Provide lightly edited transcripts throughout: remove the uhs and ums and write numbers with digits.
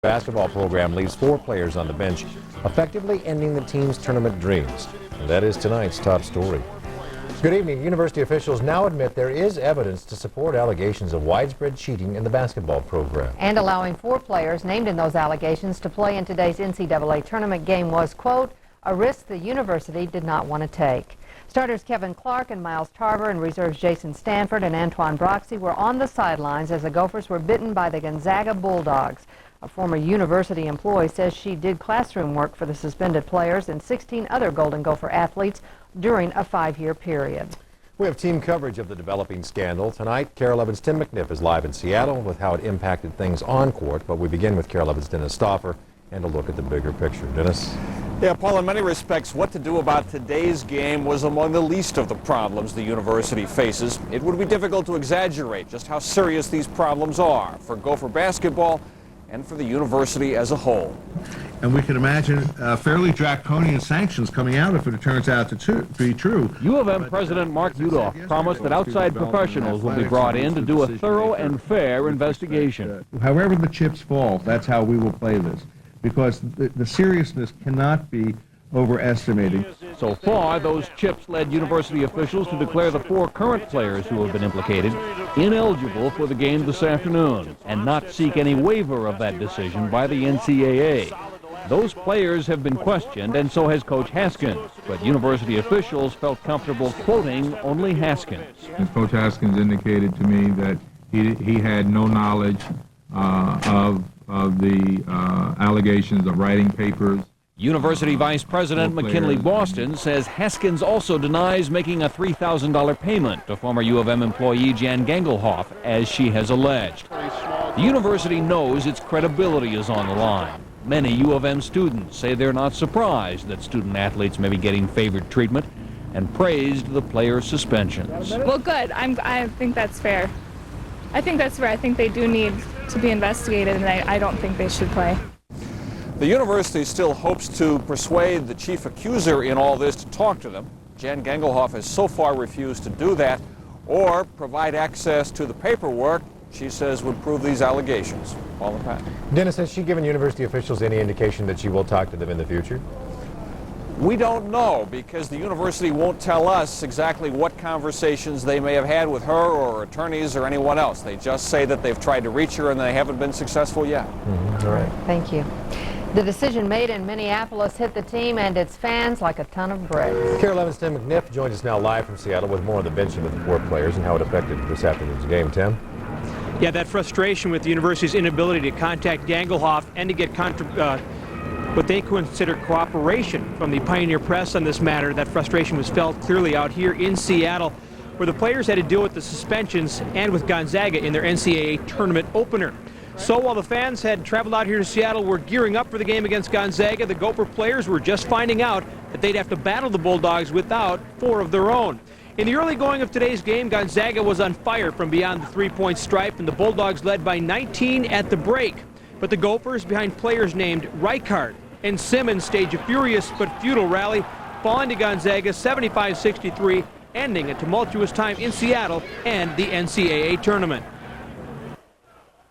basketball program leaves 4 players on the bench, effectively ending the team's tournament dreams. And that is tonight's top story. Good evening. University officials now admit there is evidence to support allegations of widespread cheating in the basketball program. And allowing 4 players named in those allegations to play in today's NCAA tournament game was, quote, a risk the university did not want to take. Starters Kevin Clark and Miles Tarver and reserves Jason Stanford and Antoine Broxy were on the sidelines as the Gophers were bitten by the Gonzaga Bulldogs. A former university employee says she did classroom work for the suspended players and 16 other Golden Gopher athletes during a 5-year period. We have team coverage of the developing scandal. Tonight, KARE 11's Tim McNiff is live in Seattle with how it impacted things on court. But we begin with KARE 11's Dennis Stoffer and a look at the bigger picture. Dennis? Yeah, Paul, in many respects, what to do about today's game was among the least of the problems the university faces. It would be difficult to exaggerate just how serious these problems are for Gopher basketball and for the university as a whole. And we can imagine fairly draconian sanctions coming out if it turns out to be true. U of M President Mark Udoff promised that outside professionals will be brought in to do a thorough and fair investigation. However the chips fall, that's how we will play this, because the seriousness cannot be overestimated. So far, those chips led university officials to declare the 4 current players who have been implicated ineligible for the game this afternoon and not seek any waiver of that decision by the NCAA. Those players have been questioned, and so has Coach Haskins, but university officials felt comfortable quoting only Haskins. And Coach Haskins indicated to me that he had no knowledge of the allegations of writing papers. University Vice President McKinley Boston says Haskins also denies making a $3,000 payment to former U of M employee Jan Gangelhoff, as she has alleged. The university knows its credibility is on the line. Many U of M students say they're not surprised that student athletes may be getting favored treatment and praised the players' suspensions. Well, good. I think that's fair. I think that's fair. I think they do need to be investigated, and I don't think they should play. The university still hopes to persuade the chief accuser in all this to talk to them. Jan Gangelhoff has so far refused to do that or provide access to the paperwork she says would prove these allegations. Paul and Pat. Dennis, has she given university officials any indication that she will talk to them in the future? We don't know, because the university won't tell us exactly what conversations they may have had with her or attorneys or anyone else. They just say that they've tried to reach her and they haven't been successful yet. All right. Thank you. The decision made in Minneapolis hit the team and its fans like a ton of bricks. KARE 11's Tim McNiff joins us now live from Seattle with more on the benching of the 4 players and how it affected this afternoon's game. Tim? Yeah, that frustration with the university's inability to contact Gangelhoff and to get what they consider cooperation from the Pioneer Press on this matter. That frustration was felt clearly out here in Seattle, where the players had to deal with the suspensions and with Gonzaga in their NCAA tournament opener. So while the fans had traveled out here to Seattle, were gearing up for the game against Gonzaga, the Gopher players were just finding out that they'd have to battle the Bulldogs without 4 of their own. In the early going of today's game, Gonzaga was on fire from beyond the 3-point stripe, and the Bulldogs led by 19 at the break. But the Gophers, behind players named Reichart and Simmons, staged a furious but futile rally, falling to Gonzaga 75-63, ending a tumultuous time in Seattle and the NCAA tournament.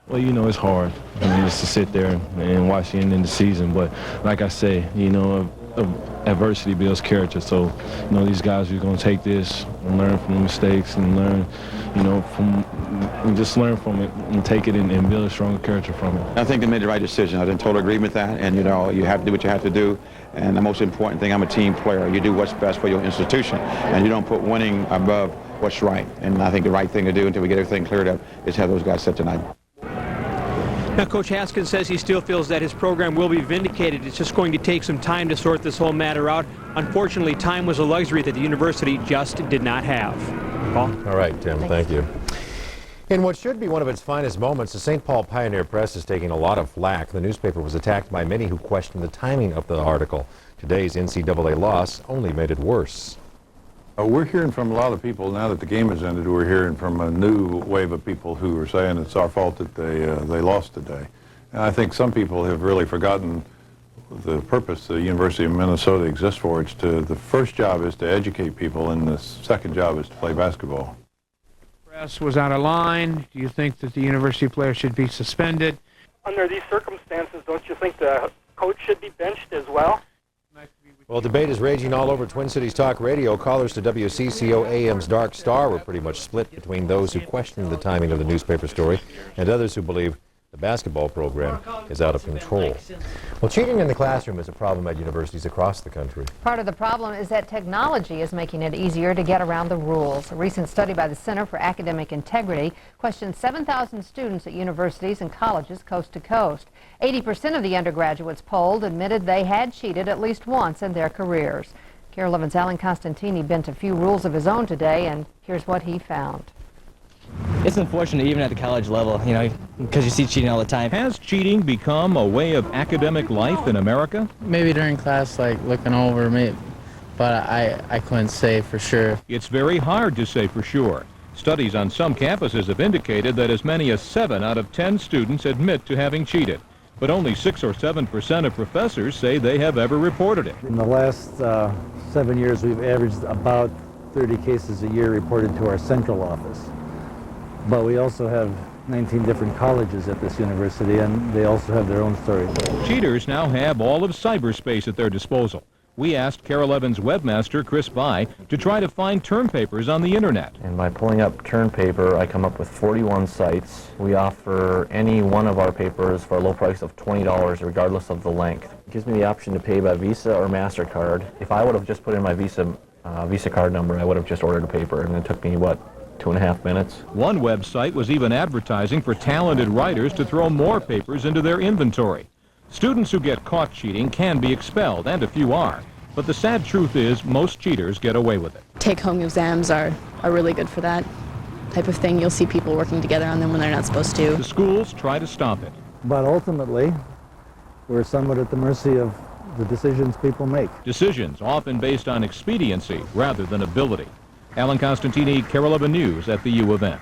Well, you know, it's hard. I mean, just to sit there and watch the end of the season. But like I say, you know, adversity builds character. So, you know, these guys are going to take this and learn from the mistakes and learn, you know, just learn from it and take it and build a stronger character from it. I think they made the right decision. I'm in total agreement with that. And, you know, you have to do what you have to do. And the most important thing, I'm a team player. You do what's best for your institution. And you don't put winning above what's right. And I think the right thing to do until we get everything cleared up is have those guys sit tonight. Now, Coach Haskins says he still feels that his program will be vindicated. It's just going to take some time to sort this whole matter out. Unfortunately, time was a luxury that the university just did not have. Paul? All right, Tim, thank you. In what should be one of its finest moments, the St. Paul Pioneer Press is taking a lot of flack. The newspaper was attacked by many who questioned the timing of the article. Today's NCAA loss only made it worse. We're hearing from a lot of people now that the game has ended. We're hearing from a new wave of people who are saying it's our fault that they lost today. And I think some people have really forgotten the purpose the University of Minnesota exists for. The first job is to educate people, and the second job is to play basketball. Press was out of line. Do you think that the university player should be suspended? under these circumstances, don't you think the coach should be benched as well? Well, debate is raging all over Twin Cities Talk Radio. Callers to WCCO AM's Dark Star were pretty much split between those who questioned the timing of the newspaper story and others who believe the basketball program is out of control. Well, cheating in the classroom is a problem at universities across the country. Part of the problem is that technology is making it easier to get around the rules. A recent study by the Center for Academic Integrity questioned 7,000 students at universities and colleges coast to coast. 80% of the undergraduates polled admitted they had cheated at least once in their careers. KARE 11's Alan Constantini bent a few rules of his own today, and here's what he found. It's unfortunate even at the college level, you know, because you see cheating all the time. Has cheating become a way of academic life in America? Maybe during class, like looking over, maybe, but I couldn't say for sure. It's very hard to say for sure. Studies on some campuses have indicated that as many as 7 out of 10 students admit to having cheated. But only 6 or 7% of professors say they have ever reported it. In the last 7 years, we've averaged about 30 cases a year reported to our central office. But we also have 19 different colleges at this university, and they also have their own stories. Cheaters now have all of cyberspace at their disposal. We asked KARE 11's webmaster, Chris By, to try to find term papers on the internet. And by pulling up term paper, I come up with 41 sites. We offer any one of our papers for a low price of $20, regardless of the length. It gives me the option to pay by Visa or MasterCard. If I would have just put in my Visa card number, I would have just ordered a paper, and it took me, 2.5 minutes. One website was even advertising for talented writers to throw more papers into their inventory. Students who get caught cheating can be expelled, and a few are. But the sad truth is most cheaters get away with it. Take-home exams are really good for that type of thing. You'll see people working together on them when they're not supposed to. The schools try to stop it. But ultimately, we're somewhat at the mercy of the decisions people make. Decisions often based on expediency rather than ability. Alan Constantini, KARE 11 News at the U of M.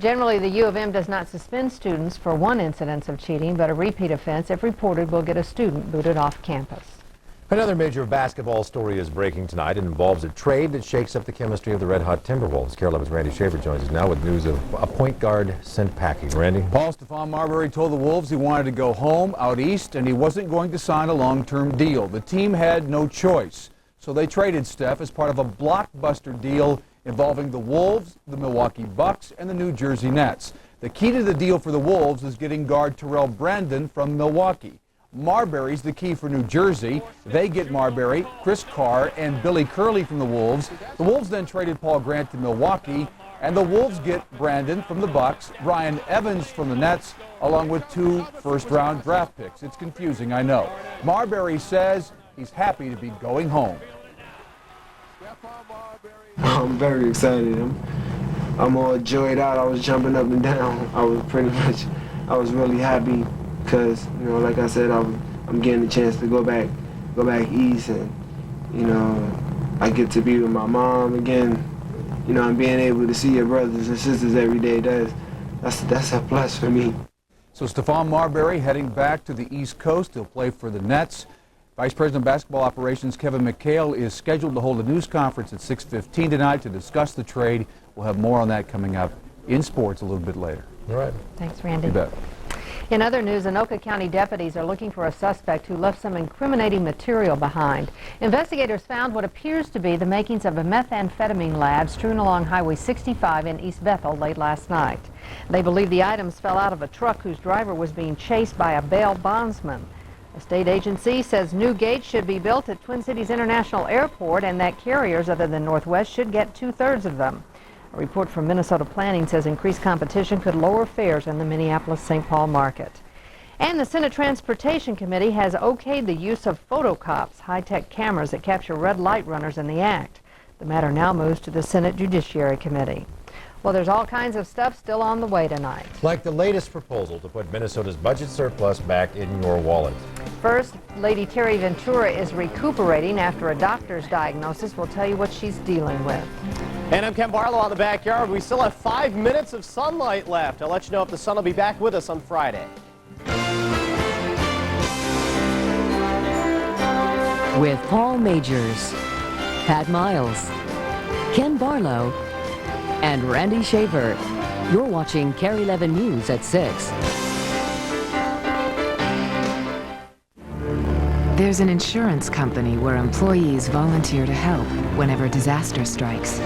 Generally, the U of M does not suspend students for one incidence of cheating, but a repeat offense, if reported, will get a student booted off campus. Another major basketball story is breaking tonight. It involves a trade that shakes up the chemistry of the red-hot Timberwolves. KARE 11's Randy Schaefer joins us now with news of a point guard sent packing. Randy? Stephon Marbury told the Wolves he wanted to go home out east and he wasn't going to sign a long-term deal. The team had no choice. So they traded Steph as part of a blockbuster deal involving the Wolves, the Milwaukee Bucks, and the New Jersey Nets. The key to the deal for the Wolves is getting guard Terrell Brandon from Milwaukee. Marbury's the key for New Jersey. They get Marbury, Chris Carr, and Billy Curley from the Wolves. The Wolves then traded Paul Grant to Milwaukee, and the Wolves get Brandon from the Bucks, Brian Evans from the Nets, along with 2 first-round draft picks. It's confusing, I know. Marbury says he's happy to be going home. I'm very excited. I'm all joyed out. I was jumping up and down. I was really happy because, like I said, I'm getting a chance to go back east, and, I get to be with my mom again. And being able to see your brothers and sisters every day, that's a plus for me. So Stephon Marbury heading back to the East Coast. He'll play for the Nets. Vice President of Basketball Operations Kevin McHale is scheduled to hold a news conference at 6:15 tonight to discuss the trade. We'll have more on that coming up in sports a little bit later. All right. Thanks, Randy. You bet. In other news, Anoka County deputies are looking for a suspect who left some incriminating material behind. Investigators found what appears to be the makings of a methamphetamine lab strewn along Highway 65 in East Bethel late last night. They believe the items fell out of a truck whose driver was being chased by a bail bondsman. A state agency says new gates should be built at Twin Cities International Airport and that carriers other than Northwest should get 2/3 of them. A report from Minnesota Planning says increased competition could lower fares in the Minneapolis-St. Paul market. And the Senate Transportation Committee has okayed the use of photocops, high-tech cameras that capture red light runners in the act. The matter now moves to the Senate Judiciary Committee. Well, there's all kinds of stuff still on the way tonight. Like the latest proposal to put Minnesota's budget surplus back in your wallet. First, Lady Terry Ventura is recuperating after a doctor's diagnosis. We'll tell you what she's dealing with. And I'm Ken Barlow on the backyard. We still have 5 minutes of sunlight left. I'll let you know if the sun will be back with us on Friday. With Paul Majors, Pat Miles, Ken Barlow, and Randy Schaefer. You're watching KARE 11 News at 6. There's an insurance company where employees volunteer to help whenever disaster strikes.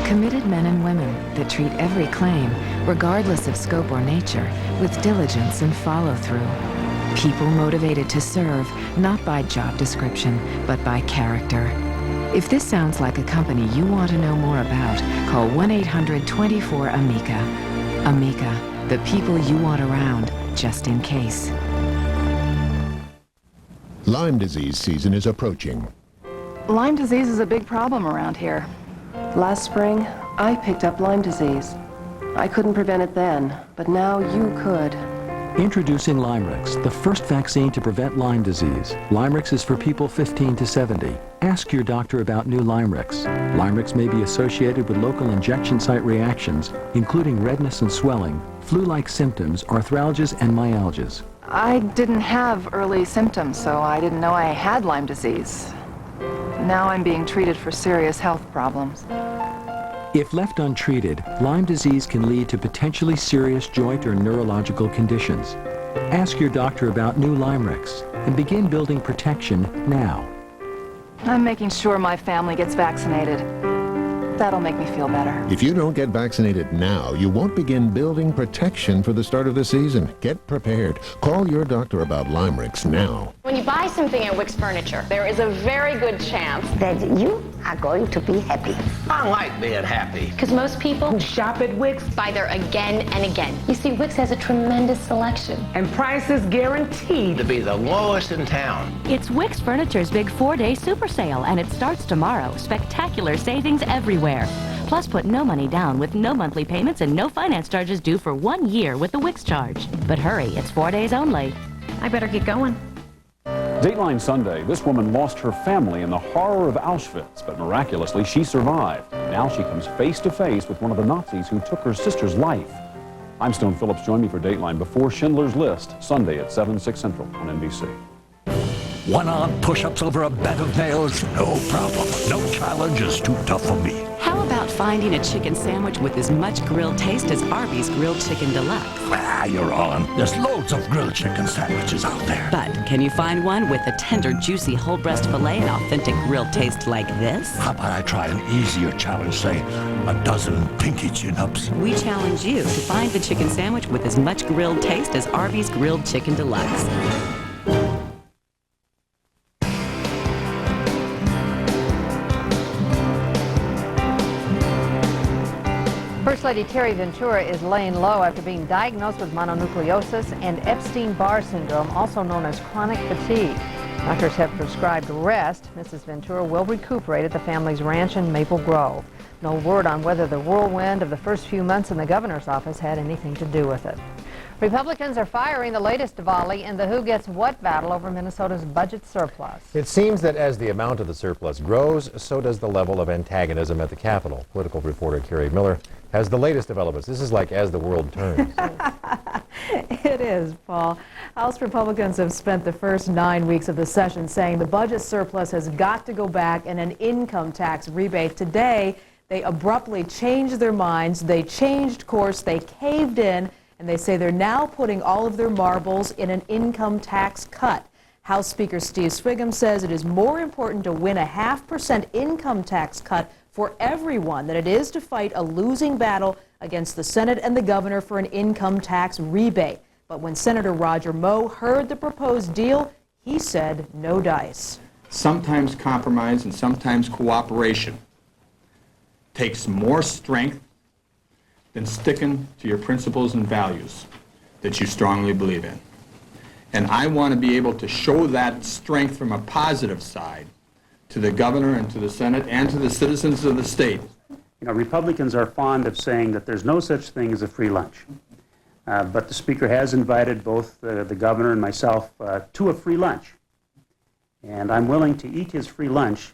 Committed men and women that treat every claim, regardless of scope or nature, with diligence and follow-through. People motivated to serve, not by job description, but by character. If this sounds like a company you want to know more about, call 1-800-24-AMICA. AMICA, the people you want around, just in case. Lyme disease season is approaching. Lyme disease is a big problem around here. Last spring, I picked up Lyme disease. I couldn't prevent it then, but now you could. Introducing Lymerix, the first vaccine to prevent Lyme disease. Lymerix is for people 15 to 70. Ask your doctor about new Lymerix. Lymerix may be associated with local injection site reactions, including redness and swelling, flu-like symptoms, arthralgias, and myalgias. I didn't have early symptoms, so I didn't know I had Lyme disease. Now I'm being treated for serious health problems. If left untreated, Lyme disease can lead to potentially serious joint or neurological conditions. Ask your doctor about new Lymerix and begin building protection now. I'm making sure my family gets vaccinated. That'll make me feel better. If you don't get vaccinated now, you won't begin building protection for the start of the season. Get prepared. Call your doctor about Lymerix now. When you buy something at Wicks Furniture, there is a very good chance that you are going to be happy. I like being happy. Because most people who shop at Wicks buy there again and again. You see, Wicks has a tremendous selection. And prices guaranteed to be the lowest in town. It's Wicks Furniture's big 4-day super sale, and it starts tomorrow. Spectacular savings everywhere. Plus, put no money down with no monthly payments and no finance charges due for 1 year with the Wicks charge. But hurry, it's 4 days only. I better get going. Dateline Sunday, this woman lost her family in the horror of Auschwitz, but miraculously she survived. Now she comes face to face with one of the Nazis who took her sister's life. I'm Stone Phillips. Join me for Dateline before Schindler's List, Sunday at 7, 6 Central on NBC. One-arm push-ups over a bed of nails? No problem. No challenge is too tough for me. How about finding a chicken sandwich with as much grilled taste as Arby's Grilled Chicken Deluxe? Ah, you're on. There's loads of grilled chicken sandwiches out there. But can you find one with a tender, juicy whole breast filet and authentic grilled taste like this? How about I try an easier challenge, say a dozen pinky chin-ups? We challenge you to find the chicken sandwich with as much grilled taste as Arby's Grilled Chicken Deluxe. First Lady Terry Ventura is laying low after being diagnosed with mononucleosis and Epstein-Barr syndrome, also known as chronic fatigue. Doctors have prescribed rest. Mrs. Ventura will recuperate at the family's ranch in Maple Grove. No word on whether the whirlwind of the first few months in the governor's office had anything to do with it. Republicans are firing the latest volley in the who gets what battle over Minnesota's budget surplus. It seems that as the amount of the surplus grows, so does the level of antagonism at the Capitol. Political reporter Carrie Miller has the latest developments. This is like as the world turns. It is, Paul. House Republicans have spent the first 9 weeks of the session saying the budget surplus has got to go back in an income tax rebate. Today, they abruptly changed their minds. They changed course. They caved in. And they say they're now putting all of their marbles in an income tax cut. House Speaker Steve Swigum says it is more important to win a 0.5% income tax cut for everyone than it is to fight a losing battle against the Senate and the governor for an income tax rebate. But when Senator Roger Moe heard the proposed deal, he said no dice. Sometimes compromise and sometimes cooperation takes more strength than sticking to your principles and values that you strongly believe in. And I want to be able to show that strength from a positive side to the governor and to the Senate and to the citizens of the state. You know, Republicans are fond of saying that there's no such thing as a free lunch. But the Speaker has invited both the governor and myself to a free lunch. And I'm willing to eat his free lunch,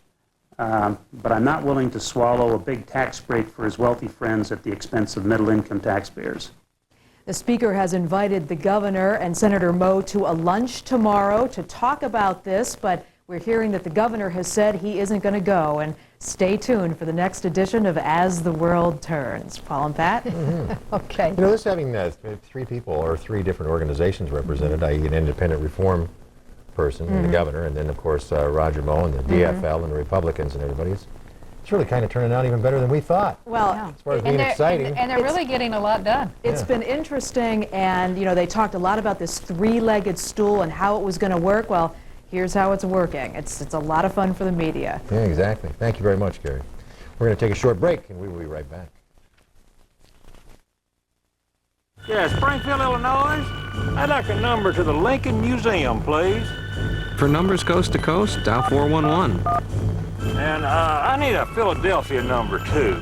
but I'm not willing to swallow a big tax break for his wealthy friends at the expense of middle-income taxpayers. The Speaker has invited the governor and Senator Moe to a lunch tomorrow to talk about this, but we're hearing that the governor has said he isn't going to go. And stay tuned for the next edition of As the World Turns. Paul and Pat? Okay. You know, this having 3 people or 3 different organizations represented, i.e. an independent reform person, and the governor, and then, of course, Roger Moe and the DFL and the Republicans and everybody. It's really kind of turning out even better than we thought. Well, as far as being exciting. And they're really getting a lot done. It's been interesting, and they talked a lot about this three-legged stool and how it was going to work. Well, here's how it's working. It's a lot of fun for the media. Yeah, exactly. Thank you very much, Gary. We're going to take a short break, and we will be right back. Yeah, Springfield, Illinois. I'd like a number to the Lincoln Museum, please. For numbers coast to coast, dial 411. And I need a Philadelphia number, too.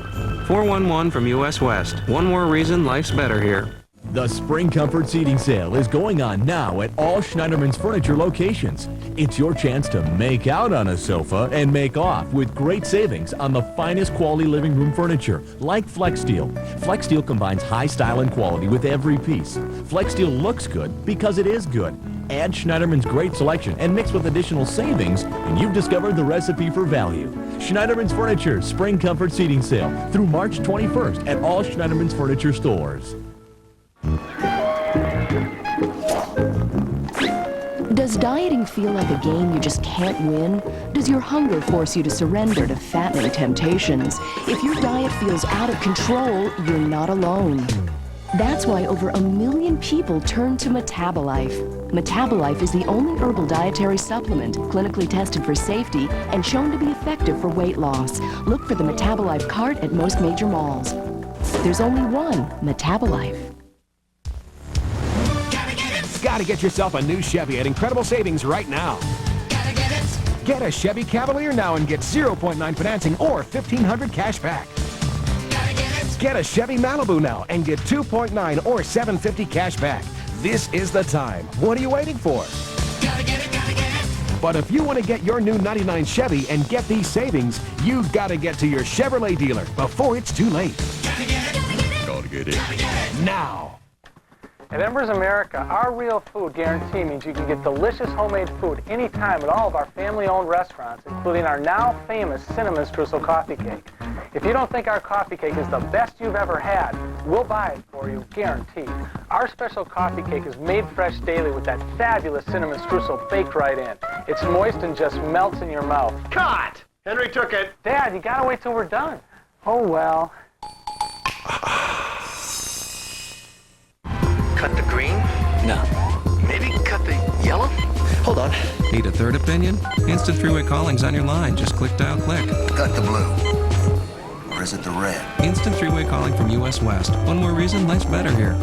411 from US West. One more reason life's better here. The Spring Comfort Seating Sale is going on now at all Schneiderman's Furniture locations. It's your chance to make out on a sofa and make off with great savings on the finest quality living room furniture, like FlexSteel. FlexSteel combines high style and quality with every piece. FlexSteel looks good because it is good. Add Schneiderman's great selection and mix with additional savings, and you've discovered the recipe for value. Schneiderman's Furniture Spring Comfort Seating Sale through March 21st at all Schneiderman's Furniture stores. Does dieting feel like a game you just can't win? Does your hunger force you to surrender to fattening temptations? If your diet feels out of control, you're not alone. That's why over 1 million people turn to Metabolife. Metabolife is the only herbal dietary supplement clinically tested for safety and shown to be effective for weight loss. Look for the Metabolife cart at most major malls. There's only one Metabolife. Gotta get yourself a new Chevy at incredible savings right now. Gotta get it. Get a Chevy Cavalier now and get 0.9 financing or $1,500 cash back. Gotta get it. Get a Chevy Malibu now and get 2.9 or $750 cash back. This is the time. What are you waiting for? Gotta get it, gotta get it. But if you want to get your new 99 Chevy and get these savings, you've got to get to your Chevrolet dealer before it's too late. Gotta get it. Gotta get it. Gotta get it. Now. At Embers America, our real food guarantee means you can get delicious homemade food anytime at all of our family-owned restaurants, including our now famous Cinnamon Streusel coffee cake. If you don't think our coffee cake is the best you've ever had, we'll buy it for you, guaranteed. Our special coffee cake is made fresh daily with that fabulous cinnamon streusel baked right in. It's moist and just melts in your mouth. Cut! Henry took it. Dad, you gotta wait till we're done. Oh, well. Cut the green? No. Maybe cut the yellow? Hold on. Need a third opinion? Instant three-way calling's on your line. Just click, dial, click. Cut the blue. Or is it the red? Instant three-way calling from US West. One more reason life's better here.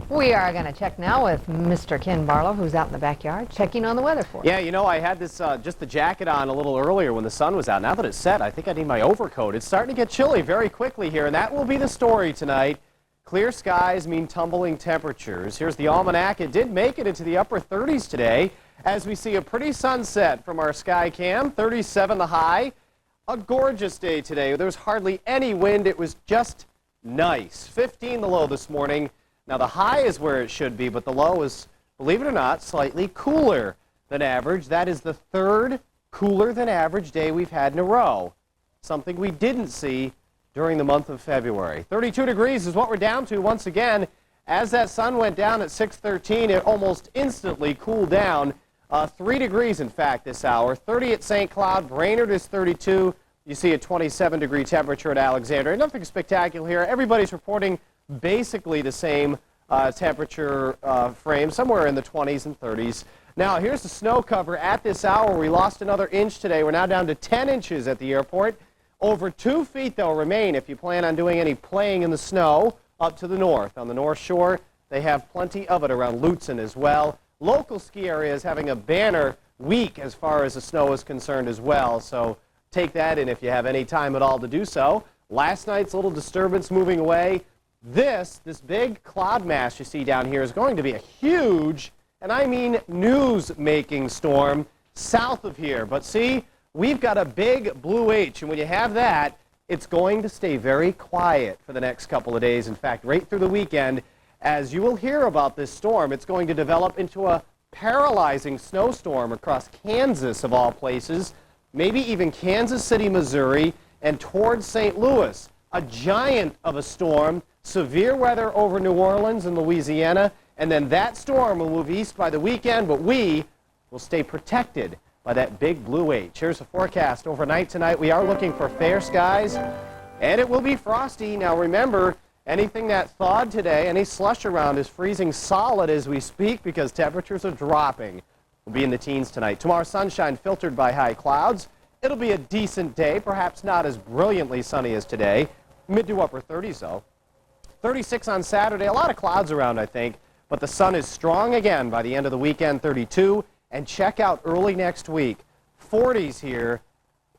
We are going to check now with Mr. Ken Barlow, who's out in the backyard, checking on the weather for us. Yeah, I had this just the jacket on a little earlier when the sun was out. Now that it's set, I think I need my overcoat. It's starting to get chilly very quickly here, and that will be the story tonight. Clear skies mean tumbling temperatures. Here's the almanac. It did make it into the upper 30s today as we see a pretty sunset from our sky cam. 37 the high. A gorgeous day today. There was hardly any wind. It was just nice. 15 the low this morning. Now the high is where it should be, but the low is, believe it or not, slightly cooler than average. That is the third cooler than average day we've had in a row. Something we didn't see during the month of February. 32 degrees is what we're down to once again. As that sun went down at 6:13, it almost instantly cooled down. 3 degrees, in fact, this hour. 30 at St. Cloud. Brainerd is 32. You see a 27-degree temperature at Alexandria. Nothing spectacular here. Everybody's reporting basically the same temperature frame, somewhere in the 20s and 30s. Now, here's the snow cover at this hour. We lost another inch today. We're now down to 10 inches at the airport. Over 2 feet, they'll remain if you plan on doing any playing in the snow up to the north. On the North Shore, they have plenty of it around Lutsen as well. Local ski areas having a banner week as far as the snow is concerned as well, so take that in if you have any time at all to do so. Last night's little disturbance moving away. This big cloud mass you see down here is going to be a huge, and I mean news-making storm south of here. But see, we've got a big blue H, and when you have that, it's going to stay very quiet for the next couple of days. In fact, right through the weekend, as you will hear about this storm, it's going to develop into a paralyzing snowstorm across Kansas, of all places, maybe even Kansas City, Missouri, and towards St. Louis. A giant of a storm, severe weather over New Orleans and Louisiana, and then that storm will move east by the weekend, but we will stay protected by that big blue H. Here's the forecast. Overnight tonight, we are looking for fair skies, and it will be frosty. Now remember, anything that thawed today, any slush around is freezing solid as we speak because temperatures are dropping. We'll be in the teens tonight. Tomorrow, sunshine filtered by high clouds. It'll be a decent day, perhaps not as brilliantly sunny as today. Mid to upper 30s, though. 36 on Saturday. A lot of clouds around, I think, but the sun is strong again by the end of the weekend, 32. And check out early next week, 40s here,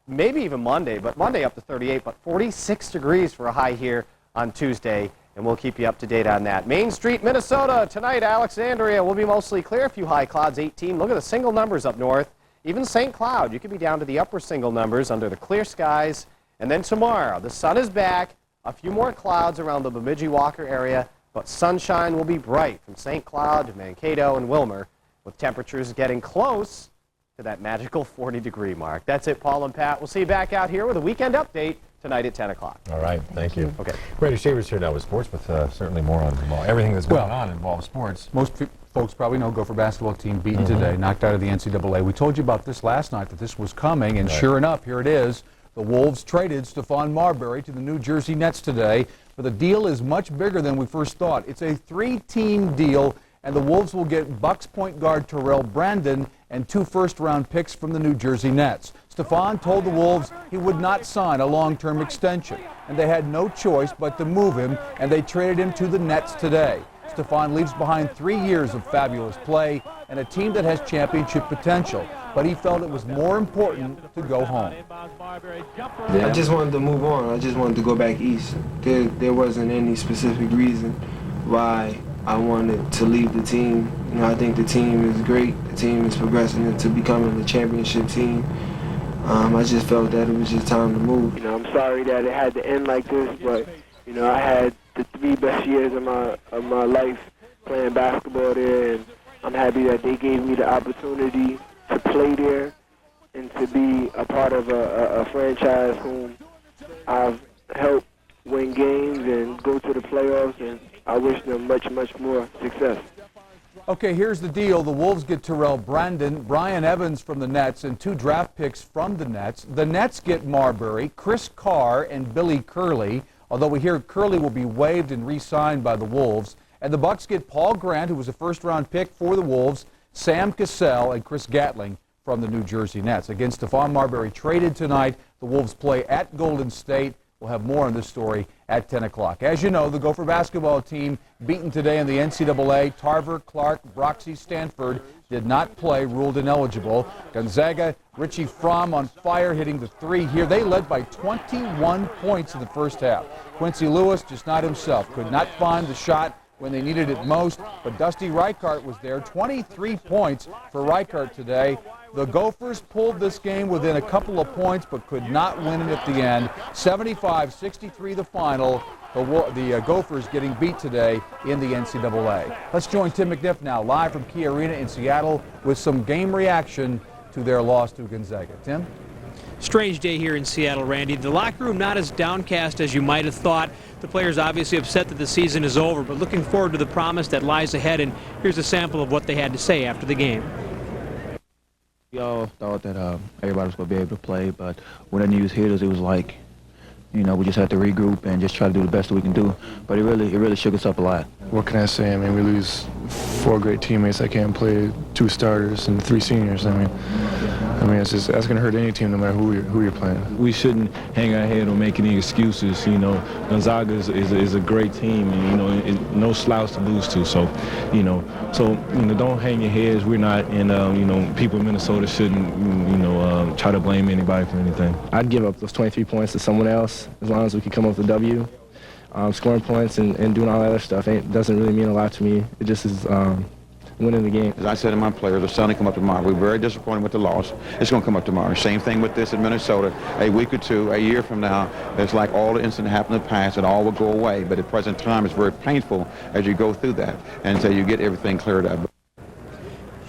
maybe even Monday, but Monday up to 38, but 46 degrees for a high here on Tuesday, and we'll keep you up to date on that. Main Street, Minnesota, tonight, Alexandria will be mostly clear. A few high clouds, 18. Look at the single numbers up north. Even St. Cloud, you could be down to the upper single numbers under the clear skies. And then tomorrow, the sun is back. A few more clouds around the Bemidji-Walker area, but sunshine will be bright from St. Cloud to Mankato and Wilmer, with temperatures getting close to that magical 40-degree mark. That's it, Paul and Pat. We'll see you back out here with a weekend update tonight at 10 o'clock. All right, thank you. Okay. Brady Shaver's here now with sports, with certainly more on everything that's going on involves sports. Most folks probably know Gopher basketball team beaten today, knocked out of the NCAA. We told you about this last night, that this was coming, and sure enough, here it is. The Wolves traded Stephon Marbury to the New Jersey Nets today, but the deal is much bigger than we first thought. It's a 3-team deal, and the Wolves will get Bucks point guard Terrell Brandon and 2 first-round picks from the New Jersey Nets. Stephon told the Wolves he would not sign a long-term extension, and they had no choice but to move him, and they traded him to the Nets today. Stephon leaves behind 3 years of fabulous play and a team that has championship potential, but he felt it was more important to go home. Yeah. I just wanted to move on. I just wanted to go back east. There wasn't any specific reason why I wanted to leave the team. You know, I think the team is great. The team is progressing into becoming a championship team. I just felt that it was just time to move. You know, I'm sorry that it had to end like this, but you know, I had the 3 best years of my life playing basketball there, and I'm happy that they gave me the opportunity to play there and to be a part of a franchise whom I've helped win games and go to the playoffs, and I wish them much, much more success. Okay, here's the deal. The Wolves get Terrell Brandon, Brian Evans from the Nets, and 2 draft picks from the Nets. The Nets get Marbury, Chris Carr, and Billy Curley, although we hear Curley will be waived and re-signed by the Wolves. And the Bucks get Paul Grant, who was a first-round pick for the Wolves, Sam Cassell, and Chris Gatling from the New Jersey Nets. Again, Stephon Marbury traded tonight. The Wolves play at Golden State. We'll have more on this story at 10 o'clock. As you know, the Gopher basketball team beaten today in the NCAA. Tarver, Clark, Broxy, Stanford did not play, ruled ineligible. Gonzaga, Richie Fromm on fire, hitting the 3 here. They led by 21 points in the first half. Quincy Lewis, just not himself, could not find the shot when they needed it most, but Dusty Reichart was there. 23 points for Reichart today. The Gophers pulled this game within a couple of points, but could not win it at the end. 75-63 the final. The Gophers getting beat today in the NCAA. Let's join Tim McNiff now, live from Key Arena in Seattle, with some game reaction to their loss to Gonzaga. Tim? Strange day here in Seattle, Randy. The locker room not as downcast as you might have thought. The players obviously upset that the season is over, but looking forward to the promise that lies ahead. And here's a sample of what they had to say after the game. We all thought that everybody was going to be able to play, but when the news hit us, it was like, you know, we just had to regroup and just try to do the best that we can do. But it really shook us up a lot. What can I say? I mean, we lose 4 great teammates. I can't play 2 starters and 3 seniors. I mean, that's going to hurt any team, no matter who you're playing. We shouldn't hang our head or make any excuses. You know, Gonzaga is a great team, and you know, no slouch to lose to. So don't hang your heads. We're not, and you know, people in Minnesota shouldn't, you know, try to blame anybody for anything. I'd give up those 23 points to someone else as long as we could come up with a W. Scoring points and doing all that other stuff doesn't really mean a lot to me. It just is winning the game. As I said to my players, it's starting to come up tomorrow. We're very disappointed with the loss. It's going to come up tomorrow. Same thing with this in Minnesota. A week or 2, a year from now, it's like all the incidents that happened in the past, it all will go away. But at present time, it's very painful as you go through that until you get everything cleared up.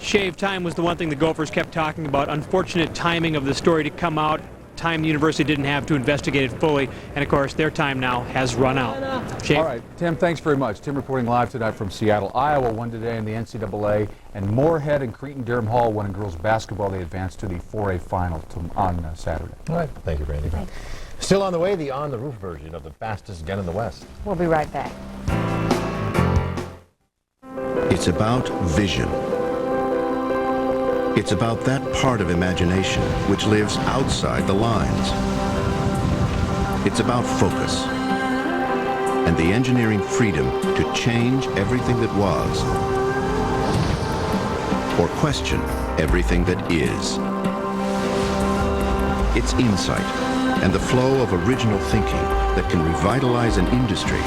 Shave time was the one thing the Gophers kept talking about. Unfortunate timing of the story to come out. time the university didn't have to investigate it fully. And, of course, their time now has run out. Shane? All right, Tim, thanks very much. Tim reporting live tonight from Seattle. Iowa won today in the NCAA, and Moorhead and Cretin-Derham Hall won in girls basketball. They advanced to the 4A final on Saturday. All right, thank you, Randy. Still on the way, the on-the-roof version of the fastest gun in the West. We'll be right back. It's about vision. It's about that part of imagination which lives outside the lines. It's about focus and the engineering freedom to change everything that was or question everything that is. It's insight and the flow of original thinking that can revitalize an industry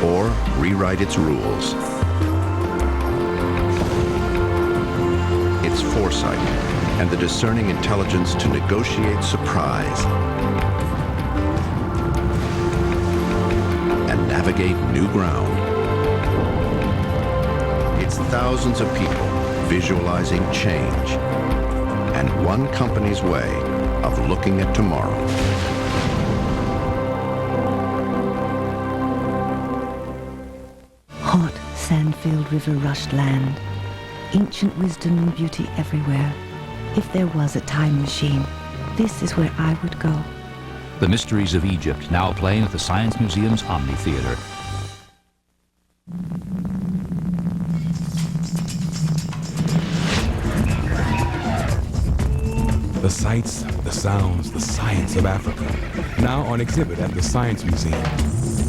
or rewrite its rules. It's foresight and the discerning intelligence to negotiate surprise and navigate new ground. It's thousands of people visualizing change and one company's way of looking at tomorrow. Hot, sand-filled river-rushed land. Ancient wisdom and beauty everywhere. If there was a time machine, this is where I would go. The Mysteries of Egypt, now playing at the Science Museum's Omni Theater. The sights, the sounds, the science of Africa. Now on exhibit at the Science Museum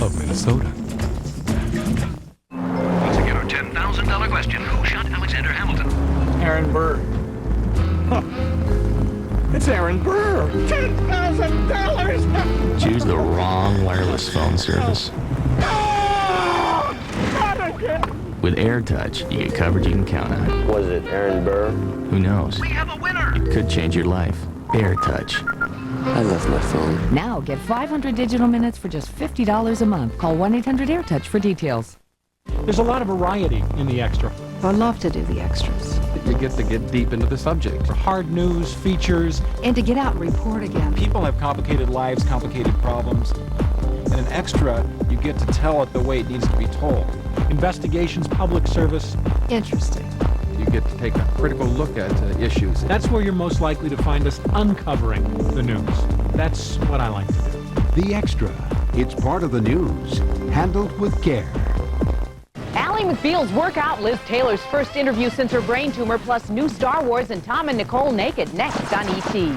of Minnesota. Once again, our $10,000 question. Who shot Alexander Hamilton? Aaron Burr. It's Aaron Burr. $10,000. Choose the wrong wireless phone service. With AirTouch, you get coverage you can count on. Was it Aaron Burr? Who knows? We have a winner! It could change your life. AirTouch. I love my phone. Now get 500 digital minutes for just $50 a month. Call 1-800-AirTouch for details. There's a lot of variety in the Extra. I love to do the extras. You get to get deep into the subject. Hard news, features. And to get out and report again. People have complicated lives, complicated problems. In an Extra, you get to tell it the way it needs to be told. Investigations, public service. Interesting. You get to take a critical look at issues. That's where you're most likely to find us uncovering the news. That's what I like to do. The Extra. It's part of the news, handled with care. Ally McBeal's workout, Liz Taylor's first interview since her brain tumor, plus new Star Wars and Tom and Nicole naked next on ET.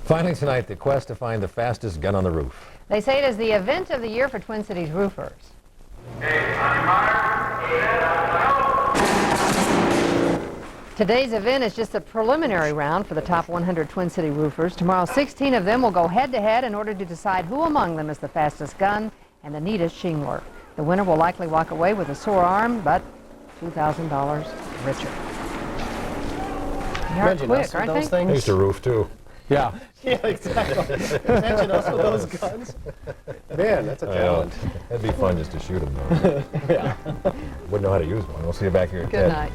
Finally tonight, the quest to find the fastest gun on the roof. They say it is the event of the year for Twin Cities roofers. Today's event is just a preliminary round for the top 100 Twin City roofers. Tomorrow, 16 of them will go head-to-head in order to decide who among them is the fastest gun and the neatest shingler. The winner will likely walk away with a sore arm, but $2,000 richer. They are quick, aren't they? I used to roof, too. Yeah. Yeah, exactly. Imagine us with those guns. Man, that's a talent. That'd be fun just to shoot them, though. Yeah. Wouldn't know how to use one. We'll see you back here at 10. Good night.